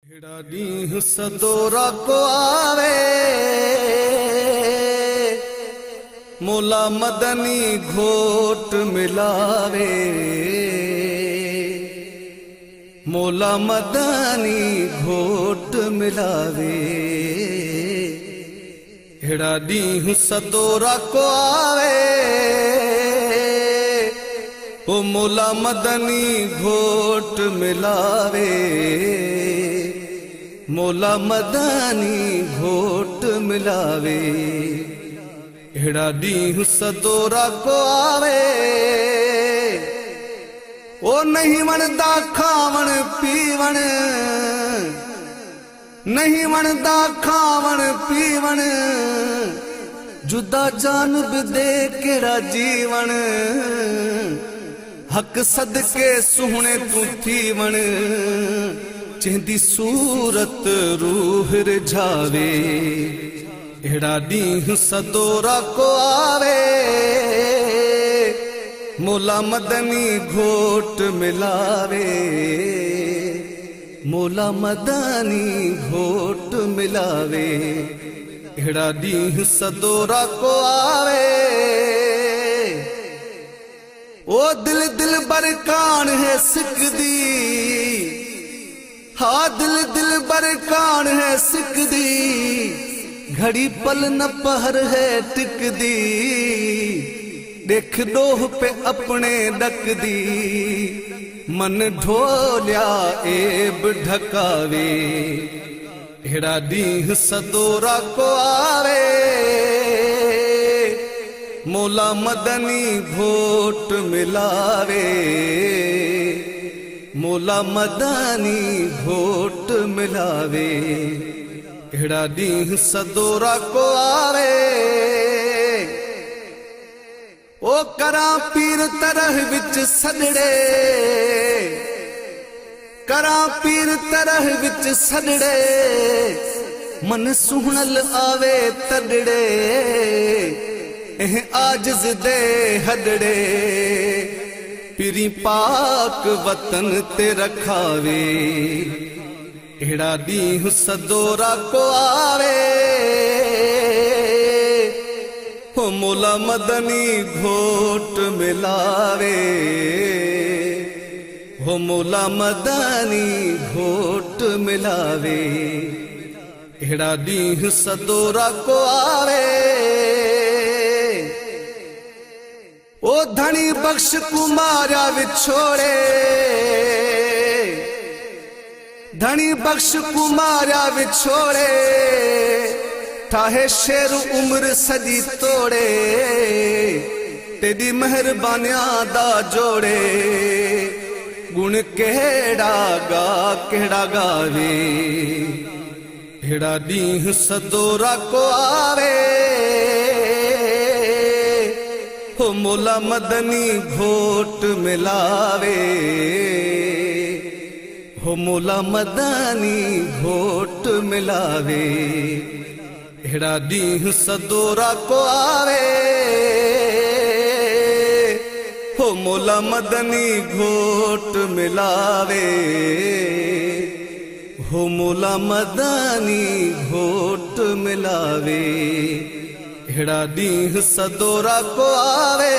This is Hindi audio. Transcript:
हेड़ा ॾींहुं सदोरा को आवे, मोला मदनी घोट मिलावे, मोला मदनी घोट मिलावे। हेड़ा ॾींहुं सदोरा को आवे, ओ मोला मदनी घोट मिलावे, मोला मदनी घोट मिलावे। हेड़ा ॾींहुं सदोरा को आवे, ओ नहीं वणदा खावण पीवण, नहीं वणदा खावण पीवण, जुदा जान भी दे केड़ा जीवन, हक सदके सुहणे तू थी वण, चेंदी सूरत रूह रिझावे। हेड़ा ॾींहुं सदोरा को आवे, मोला मदनी घोट मिलावे, मोला मदनी घोट मिलावे। हेड़ा ॾींहुं सदोरा को आवे, ओ दिल दिल बरकान है सिकदी, हाँ दिल दिल बरकान है सिकदी, घड़ी पल न पहर है टिकदी, देख डोह पे अपने डकदी, मन ढोलिया एब ढकावे। हेड़ा ॾींहुं सदोरा को आवे, मोला मदनी घोट मिलावे, मोला मदनी घोट मिलावे। हेड़ा ॾींहुं सदोरा को आवे, ओ करा पीर तरह विच सदड़े, करा पीर तरह विच सदड़े, मन सुहणल आवे तड़ड़े, आजिज़ दे हदड़े, पिरी पाक वतन ते रखावे। हेड़ा ॾींहुं सदोरा को आवे, हो मोला मदनी घोट मिलावे, हो मोला मदनी घोट मिलावे। हेड़ा ॾींहुं सदोरा को आवे, ओ धनी बख्श कुमारा विछोड़े, धनी बख्श कुमारा विछोड़े, ठाहे शेर उम्र सजी तोड़े, तेरी मेहरबानियां दा जोड़े, गुण केड़ा गा केड़ा गावे। हेड़ा ॾींहुं सदोरा को आवे, हो मोला मदनी घोट मिलावे, हो मोला मदनी घोट मिलावे। हेड़ा ॾींहुं सदोरा को आवे, हो मोला मदनी घोट मिलावे, हो मोला मदनी घोट मिलावे। हेड़ा ॾींहुं सदोरा को आवे।